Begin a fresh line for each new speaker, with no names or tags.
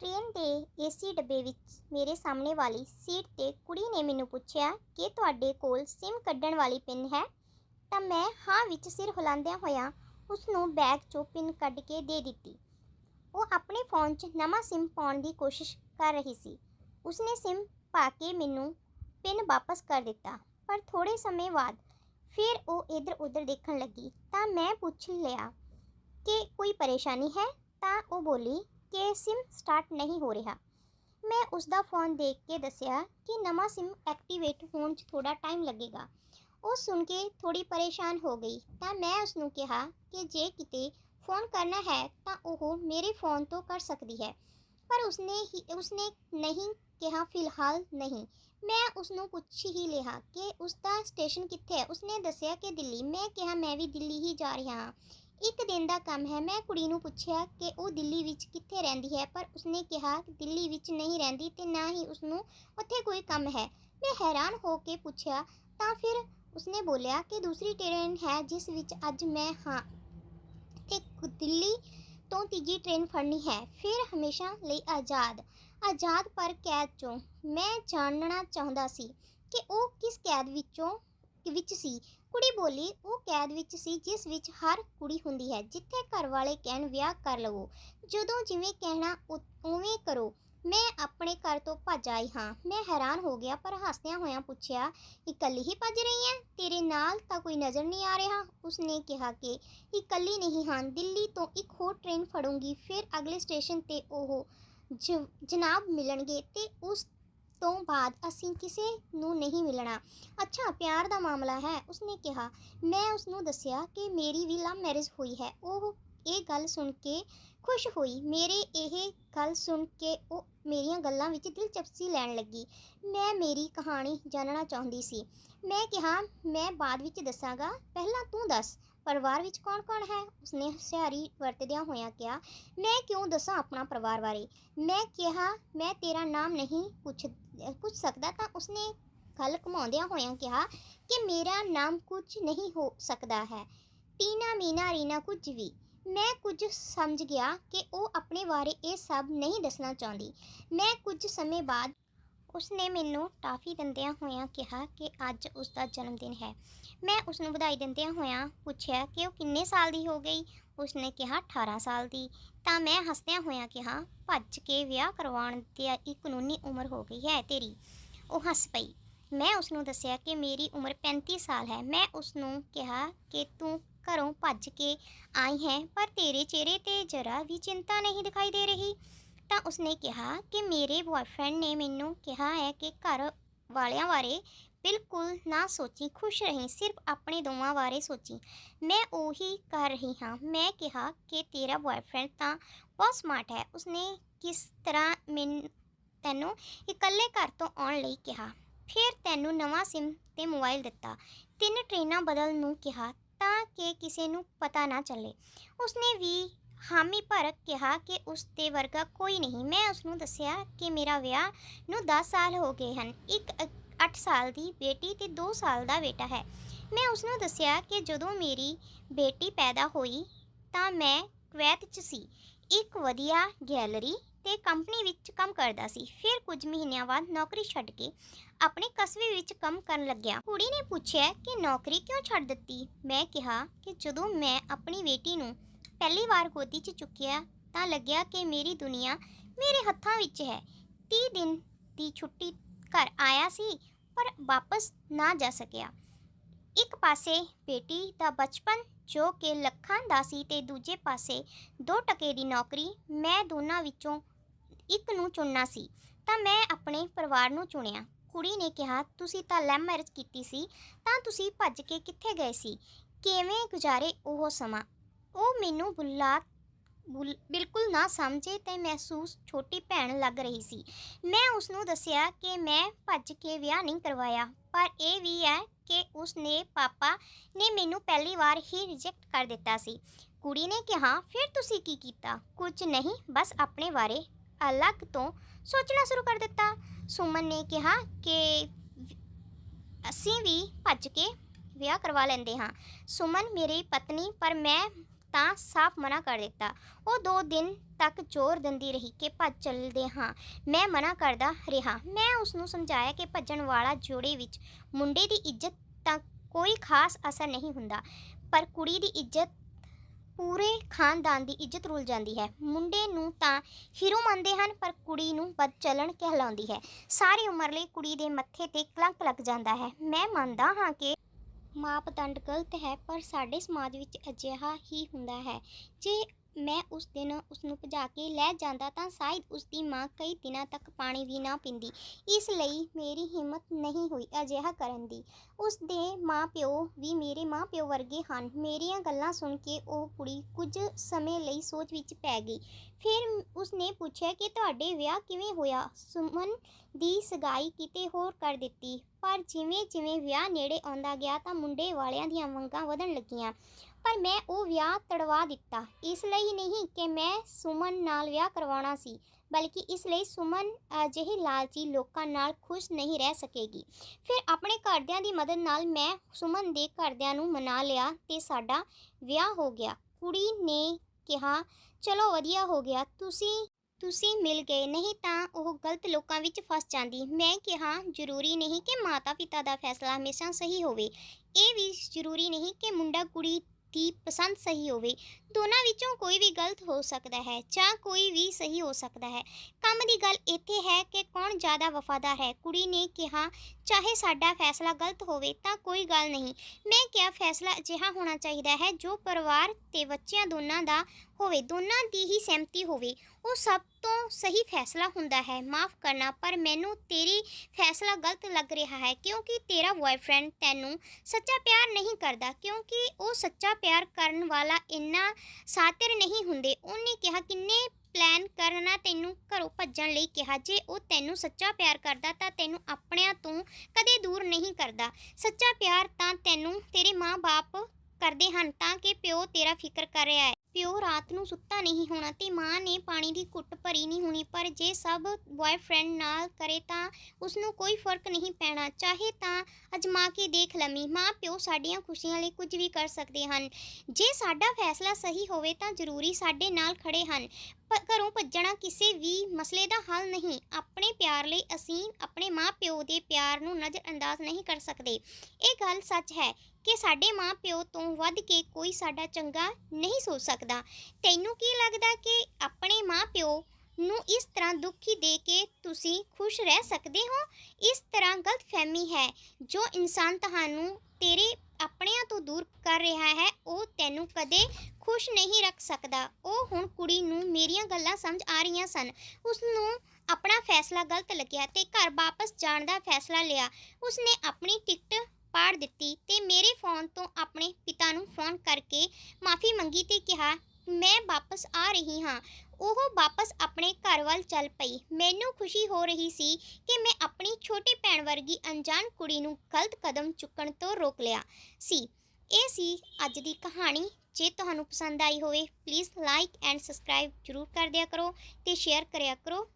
Train के AC डब्बे विच मेरे सामने वाली सीट ते कुड़ी ने मैनू पूछया कि तुहाडे कोल सिम कड्ढण वाली पिन है। तो मैं हाँ विच सिर हिलांदियां होया उसनू बैग चों पिन कढ के दे दित्ती। वो अपने फोन च नवा सिम पाउण दी कोशिश कर रही सी। उसने सिम पा के मैनू पिन वापस कर दिता, पर थोड़े समय बाद फिर वो इधर उधर देखण लगी। तो मैं पूछ लिया कि कोई परेशानी है। तो वो बोली कि सिम स्टार्ट नहीं हो रहा। मैं उसका फोन देख के दसिया कि नवा सिम एक्टिवेट होने थोड़ा टाइम लगेगा। वो सुन के थोड़ी परेशान हो गई। तो मैं उसनू कहा कि जे किते फोन करना है तो वह मेरे फोन तो कर सकती है, पर उसने नहीं कहा फिलहाल नहीं। मैं उसनू पूछ ही लिया कि उसका स्टेशन कित्थे है। उसने दसिया कि दिल्ली। मैं कहा मैं भी दिल्ली ही जा रहा हाँ, एक दिन का काम है। मैं कुड़ी नू पूछया कि वो दिल्ली विच कित्थे रहिंदी है, पर उसने कहा कि दिल्ली विच नहीं रहिंदी ते ना ही उसनू उत्थे कोई काम है। मैं हैरान हो के पूछया तो फिर उसने बोलिया कि दूसरी ट्रेन है जिस विच अज मैं हाँ ते दिल्ली तो तीजी ट्रेन फड़नी है, फिर हमेशा ਲਈ आज़ाद पर कैद चों। मैं जानना चाहता सी कि वो किस कैद विच सी। कुड़ी बोली वो कैद विच सी जिस विच हर कुड़ी हुंदी है, जिथे घर वाले कहन विआह कर लवो, जदों जिवें कहना उवें करो। मैं अपने घर तो भज आई हाँ। मैं हैरान हो गया, पर हसदियां होया पूछया इकल्ली ही भज रही है, तेरे नाल तां कोई नज़र नहीं आ रहा। उसने कहा कि इकल्ली नहीं हाँ, दिल्ली तो एक होर ट्रेन फड़ूंगी, फिर अगले स्टेशन ते ओह जनाब मिलणगे ते उस तो बाद असीं किसे नू नहीं मिलना। अच्छा प्यार दा मामला है, उसने कहा। मैं उसनू दसिया कि मेरी भी लव मैरिज हुई है। ओह ये गल सुन के खुश हुई। मेरे यह गल सुन के वो मेरियां गल्लां विच दिलचस्पी लैण लगी। मैं मेरी कहानी जानना चाहती सी। मैं कहा मैं बाद विच दसांगा, पहला तू दस परिवार विच कौन कौन है। उसने हुशियारी वरतदियां होया कहा मैं क्यों दसां अपना परिवार बारे। मैं कहा मैं तेरा नाम नहीं पूछ सकता। तो उसने गल घुमाउंदियां होया कहा कि मेरा नाम कुछ नहीं हो सकता है, टीना मीना रीना कुछ भी। मैं कुछ समझ गया कि वो अपने बारे ये सब नहीं दसना चाहती। मैं कुछ समय बाद उसने मैनू टाफी दिंदियां होया कहा कि अज उसका जन्मदिन है। मैं उसनू बधाई दिंदियां होया पूछया कि वो किन्ने साल दी हो गई। उसने कहा 18 साल दी। तो मैं हसदियां होया कहा भज के विआह करवाउण दी कानूनी उम्र हो गई है तेरी। वो हस पई। मैं उसनू दसिया कि मेरी उम्र 35 साल है। मैं उसनू कहा कि तू घरों भज के आई है, पर तेरे चेहरे ते जरा भी चिंता नहीं दिखाई दे रही। तो उसने कहा कि मेरे बॉयफ्रेंड ने मैनू कहा है कि घर वालियां बारे बिल्कुल ना सोची, खुश रही, सिर्फ अपने दोवां बारे सोची। मैं वही कर रही हाँ। मैं कहा कि तेरा बॉयफ्रेंड तो बहुत स्मार्ट है, उसने किस तरह तैनू इकल्ले घर तो आउण लई कहा, फिर तैनू नवा सिम ते मोबाइल दिता, 3 ट्रेनां बदलण नू कहा ताकि किसी नू पता ना चले। उसने भी हामी भर कहा कि उसके वर्गा कोई नहीं। मैं उसनू दसिया कि मेरा विआह नू 10 साल हो गए हैं, एक 8 साल की बेटी ते 2 साल का बेटा है। मैं उसनू दसिया कि जदों मेरी बेटी पैदा हुई तो मैं कुवैत च सी, एक वधिया गैलरी ते कंपनी विच काम करदा सी, फिर कुछ महीनों बाद नौकरी छड्ड के अपने कस्बे विच काम करन लग्या। कुड़ी ने पूछया कि नौकरी क्यों छड्ड दित्ती। मैं कहा कि जदों मैं अपनी बेटी नू पहली बार गोदी च चुकिया तो लग्या कि मेरी दुनिया मेरे हत्थां विच है। 30 दिन की छुट्टी घर आया सी, पर वापस ना जा सकिया। एक पासे बेटी का बचपन जो कि लखां दा सी ते दूजे पासे 2 टके की नौकरी। मैं दोनों विचों एक नू चुनना सी, तो मैं अपने परिवार नू चुनिया। कुड़ी ने कहा तुसी तां लव मैरिज कीती सी, तां तुसी भज के कित्थे गए सी, किवें गुजारे ओह समा। ਉਹ ਮੈਨੂੰ बिल्कुल ना समझे तो महसूस छोटी भैन लग रही सी। मैं उसनू दसिया कि मैं भज के विआह नहीं करवाया, पर यह भी है कि उसने पापा ने मैनू पहली बार ही रिजेक्ट कर दिता सी। कुड़ी ने कहा फिर तुसी की कीता। कुछ नहीं, बस अपने बारे अलग तो सोचना शुरू कर दिता। सुमन ने कहा कि असीं भी भज के विआह करवा लेंदे हाँ। सुमन मेरी पत्नी, पर मैं ਤਾਂ ਸਾਫ਼ ਮਨਾ ਕਰ ਦਿੱਤਾ। ਉਹ 2 ਦਿਨ ਤੱਕ ਜ਼ੋਰ ਦਿੰਦੀ ਰਹੀ ਕਿ ਭੱਜ ਚੱਲਦੇ ਹਾਂ। ਮੈਂ ਮਨਾ ਕਰਦਾ ਰਿਹਾ। ਮੈਂ ਉਸ ਨੂੰ ਸਮਝਾਇਆ ਕਿ ਭੱਜਣ ਵਾਲਾ ਜੋੜੇ ਵਿੱਚ ਮੁੰਡੇ ਦੀ ਇੱਜ਼ਤ ਤਾਂ ਕੋਈ ਖਾਸ ਅਸਰ ਨਹੀਂ ਹੁੰਦਾ, ਪਰ ਕੁੜੀ ਦੀ ਇੱਜ਼ਤ ਪੂਰੇ ਖਾਨਦਾਨ ਦੀ ਇੱਜ਼ਤ ਰੁਲ ਜਾਂਦੀ ਹੈ। ਮੁੰਡੇ ਨੂੰ ਤਾਂ ਹੀਰੋ ਮੰਨਦੇ ਹਨ, ਪਰ ਕੁੜੀ ਨੂੰ ਬਦਚਲਣ ਕਹਿਲਾਉਂਦੀ ਹੈ। ਸਾਰੀ ਉਮਰ ਲਈ ਕੁੜੀ ਦੇ ਮੱਥੇ ਤੇ ਕਲੰਕ ਲੱਗ ਜਾਂਦਾ ਹੈ। ਮੈਂ ਮੰਨਦਾ ਹਾਂ ਕਿ ਮਾਪਦੰਡ ਗਲਤ ਹੈ, ਪਰ ਸਾਡੇ ਸਮਾਜ ਵਿੱਚ ਅਜਿਹਾ ਹੀ ਹੁੰਦਾ ਹੈ। ਜੇ ਮੈਂ ਉਸ ਦਿਨ ਉਸ ਨੂੰ ਭਜਾ ਕੇ ਲੈ ਜਾਂਦਾ ਤਾਂ ਸ਼ਾਇਦ ਉਸ ਦੀ ਮਾਂ ਕਈ ਦਿਨਾਂ ਤੱਕ ਪਾਣੀ ਵੀ ਨਾ ਪੀਂਦੀ। ਇਸ ਲਈ ਮੇਰੀ ਹਿੰਮਤ ਨਹੀਂ ਹੋਈ ਅਜਿਹਾ ਕਰਨ ਦੀ। ਉਸ ਦੇ ਮਾਂ-ਪਿਓ ਵੀ ਮੇਰੇ ਮਾਂ-ਪਿਓ ਵਰਗੇ ਹਨ। ਮੇਰੀਆਂ ਗੱਲਾਂ ਸੁਣ ਕੇ ਉਹ ਕੁੜੀ ਕੁਝ ਸਮੇਂ ਲਈ ਸੋਚ ਵਿੱਚ ਪੈ ਗਈ। ਫਿਰ ਉਸ ਨੇ ਪੁੱਛਿਆ ਕਿ ਤੁਹਾਡੇ ਵਿਆਹ ਕਿਵੇਂ ਹੋਇਆ? ਸੁਮਨ ਦੀ ਸਗਾਈ ਕਿਤੇ ਹੋਰ ਕਰ ਦਿੱਤੀ। ਪਰ ਜਿਵੇਂ-ਜਿਵੇਂ ਵਿਆਹ ਨੇੜੇ ਆਉਂਦਾ ਗਿਆ ਤਾਂ ਮੁੰਡੇ ਵਾਲਿਆਂ ਦੀਆਂ ਮੰਗਾਂ ਵਧਣ ਲੱਗੀਆਂ। ਪਰ ਮੈਂ ਉਹ ਵਿਆਹ ਤੜਵਾ ਦਿੱਤਾ। ਇਸ ਲਈ ਨਹੀਂ ਕਿ ਮੈਂ ਸੁਮਨ ਨਾਲ ਵਿਆਹ ਕਰਵਾਉਣਾ ਸੀ, ਬਲਕਿ ਇਸ ਲਈ ਸੁਮਨ ਅਜਿਹੇ ਲਾਲਚੀ ਲੋਕਾਂ ਨਾਲ ਖੁਸ਼ ਨਹੀਂ ਰਹਿ ਸਕੇਗੀ। ਫਿਰ ਆਪਣੇ ਘਰਦਿਆਂ ਦੀ ਮਦਦ ਨਾਲ ਮੈਂ ਸੁਮਨ ਦੇ ਘਰਦਿਆਂ ਨੂੰ ਮਨਾ ਲਿਆ ਤੇ ਸਾਡਾ ਵਿਆਹ ਹੋ ਗਿਆ। ਕੁੜੀ ਨੇ ਕਿਹਾ, ਚਲੋ ਵਧੀਆ ਹੋ ਗਿਆ, ਤੁਸੀਂ ਮਿਲ ਗਏ, ਨਹੀਂ ਤਾਂ ਉਹ ਗਲਤ ਲੋਕਾਂ ਵਿੱਚ ਫਸ ਜਾਂਦੀ। ਮੈਂ ਕਿਹਾ, ਜ਼ਰੂਰੀ ਨਹੀਂ ਕਿ ਮਾਤਾ-ਪਿਤਾ ਦਾ ਫੈਸਲਾ ਹਮੇਸ਼ਾ ਸਹੀ ਹੋਵੇ। ਇਹ ਵੀ ਜ਼ਰੂਰੀ ਨਹੀਂ ਕਿ ਮੁੰਡਾ ਕੁੜੀ ਦੀ ਪਸੰਦ ਸਹੀ ਹੋਵੇ। ਦੋਨਾਂ ਵਿੱਚੋਂ ਕੋਈ ਵੀ ਗਲਤ ਹੋ ਸਕਦਾ ਹੈ ਜਾਂ ਕੋਈ ਵੀ ਸਹੀ ਹੋ ਸਕਦਾ ਹੈ। ਕੰਮ ਦੀ ਗੱਲ ਇੱਥੇ ਹੈ ਕਿ ਕੌਣ ਜ਼ਿਆਦਾ ਵਫਾਦਾਰ ਹੈ। ਕੁੜੀ ਨੇ ਕਿਹਾ, ਚਾਹੇ ਸਾਡਾ ਫੈਸਲਾ ਗਲਤ ਹੋਵੇ ਤਾਂ ਕੋਈ ਗੱਲ ਨਹੀਂ। ਮੈਂ ਕਿਹਾ, ਫੈਸਲਾ ਅਜਿਹਾ ਹੋਣਾ ਚਾਹੀਦਾ ਹੈ ਜੋ ਪਰਿਵਾਰ ਤੇ ਬੱਚਿਆਂ ਦੋਨਾਂ ਦਾ ਹੋਵੇ, ਦੋਨਾਂ ਦੀ ਹੀ ਸਹਿਮਤੀ ਹੋਵੇ। ਉਹ ਸਭ ਤੋਂ ਸਹੀ ਫੈਸਲਾ ਹੁੰਦਾ ਹੈ। ਮਾਫ਼ ਕਰਨਾ, ਪਰ ਮੈਨੂੰ ਤੇਰੀ ਫੈਸਲਾ ਗਲਤ ਲੱਗ ਰਿਹਾ ਹੈ, ਕਿਉਂਕਿ ਤੇਰਾ ਬॉयਫ੍ਰੈਂਡ ਤੈਨੂੰ ਸੱਚਾ ਪਿਆਰ ਨਹੀਂ ਕਰਦਾ, ਕਿਉਂਕਿ ਉਹ ਸੱਚਾ ਪਿਆਰ ਕਰਨ ਵਾਲਾ ਇੰਨਾ ਸਾਤਿਰ ਨਹੀਂ ਹੁੰਦੇ। ਉਹਨੇ ਕਿਹਾ, ਕਿੰਨੇ ਪਲਾਨ ਕਰਨਾ ਤੈਨੂੰ ਘਰੋਂ ਭੱਜਣ ਲਈ ਕਿਹਾ। ਜੇ ਉਹ ਤੈਨੂੰ ਸੱਚਾ ਪਿਆਰ ਕਰਦਾ ਤਾਂ ਤੈਨੂੰ ਆਪਣਿਆਂ ਤੋਂ ਕਦੇ ਦੂਰ ਨਹੀਂ ਕਰਦਾ। ਸੱਚਾ ਪਿਆਰ ਤਾਂ ਤੈਨੂੰ ਤੇਰੇ ਮਾਂ-ਬਾਪ ਕਰਦੇ ਹਨ ਤਾਂ ਕਿ ਪਿਓ ਤੇਰਾ ਫਿਕਰ ਕਰ ਰਿਹਾ ਹੈ। ਪਿਓ ਰਾਤ ਨੂੰ ਸੁੱਤਾ ਨਹੀਂ ਹੋਣਾ ਤੇ ਮਾਂ ਨੇ ਪਾਣੀ ਦੀ ਘੁੱਟ ਭਰੀ ਨਹੀਂ ਹੋਣੀ। ਪਰ ਜੇ ਸਭ ਬॉयਫ੍ਰੈਂਡ ਨਾਲ ਕਰੇ ਤਾਂ ਉਸਨੂੰ ਕੋਈ ਫਰਕ ਨਹੀਂ ਪੈਣਾ। ਚਾਹੇ ਤਾਂ ਅਜਮਾ ਕੇ ਦੇਖ ਲਵੀਂ। ਮਾਂ-ਪਿਓ ਸਾਡੀਆਂ ਖੁਸ਼ੀਆਂ ਲਈ ਕੁਝ ਵੀ ਕਰ ਸਕਦੇ ਹਨ। ਜੇ ਸਾਡਾ ਫੈਸਲਾ ਸਹੀ ਹੋਵੇ ਤਾਂ ਜ਼ਰੂਰੀ ਸਾਡੇ ਨਾਲ ਖੜੇ ਹਨ। ਘਰੋਂ ਭੱਜਣਾ ਕਿਸੇ ਵੀ ਮਸਲੇ ਦਾ ਹੱਲ ਨਹੀਂ। ਆਪਣੇ ਪਿਆਰ ਲਈ ਅਸੀਂ ਆਪਣੇ ਮਾਂ-ਪਿਓ ਦੇ ਪਿਆਰ ਨੂੰ ਨਜ਼ਰਅੰਦਾਜ਼ ਨਹੀਂ ਕਰ ਸਕਦੇ। ਇਹ ਗੱਲ ਸੱਚ ਹੈ ਕਿ ਸਾਡੇ ਮਾਂ-ਪਿਓ ਤੋਂ ਵੱਧ ਕੇ ਕੋਈ ਸਾਡਾ ਚੰਗਾ ਨਹੀਂ ਸੋਚ ਸਕਦਾ। ਤੈਨੂੰ ਕੀ ਲੱਗਦਾ ਕਿ ਆਪਣੇ ਮਾਂ-ਪਿਓ ਨੂੰ ਇਸ ਤਰ੍ਹਾਂ ਦੁਖੀ ਦੇ ਕੇ ਤੁਸੀਂ ਖੁਸ਼ ਰਹਿ ਸਕਦੇ ਹੋ? ਇਸ ਤਰ੍ਹਾਂ ਗਲਤਫਹਿਮੀ ਹੈ। ਜੋ ਇਨਸਾਨ ਤੁਹਾਨੂੰ ਤੇਰੇ ਆਪਣਿਆਂ ਤੋਂ ਦੂਰ ਕਰ ਰਿਹਾ ਹੈ, ਉਹ ਤੈਨੂੰ ਕਦੇ ਖੁਸ਼ ਨਹੀਂ ਰੱਖ ਸਕਦਾ। ਉਹ ਹੁਣ ਕੁੜੀ ਨੂੰ ਮੇਰੀਆਂ ਗੱਲਾਂ ਸਮਝ ਆ ਰਹੀਆਂ ਸਨ। ਉਸ ਨੂੰ ਆਪਣਾ ਫੈਸਲਾ ਗਲਤ ਲੱਗਿਆ ਤੇ ਘਰ ਵਾਪਸ ਜਾਣ ਦਾ ਫੈਸਲਾ ਲਿਆ। ਉਸਨੇ ਆਪਣੀ ਟਿਕਟ ਪਾੜ ਦਿੱਤੀ ਤੇ ਮੇਰੇ ਫੋਨ ਤੋਂ ਆਪਣੇ ਪਿਤਾ ਨੂੰ ਫੋਨ ਕਰਕੇ ਮਾਫ਼ੀ ਮੰਗੀ ਤੇ ਕਿਹਾ, ਮੈਂ ਵਾਪਸ ਆ ਰਹੀ ਹਾਂ। ਉਹ ਵਾਪਸ ਆਪਣੇ ਘਰ ਵੱਲ ਚੱਲ ਪਈ। ਮੈਨੂੰ ਖੁਸ਼ੀ ਹੋ ਰਹੀ ਸੀ ਕਿ ਮੈਂ ਆਪਣੀ ਛੋਟੀ ਭੈਣ ਵਰਗੀ ਅਣਜਾਣ ਕੁੜੀ ਨੂੰ ਗਲਤ ਕਦਮ ਚੁੱਕਣ ਤੋਂ ਰੋਕ ਲਿਆ ਸੀ। ਇਹ ਸੀ ਅੱਜ ਦੀ ਕਹਾਣੀ। ਜੇ ਤੁਹਾਨੂੰ ਪਸੰਦ ਆਈ ਹੋਵੇ, ਪਲੀਜ਼ ਲਾਈਕ ਐਂਡ ਸਬਸਕ੍ਰਾਈਬ ਜ਼ਰੂਰ ਕਰ ਦਿਆ ਕਰੋ ਤੇ ਸ਼ੇਅਰ ਕਰਿਆ ਕਰੋ।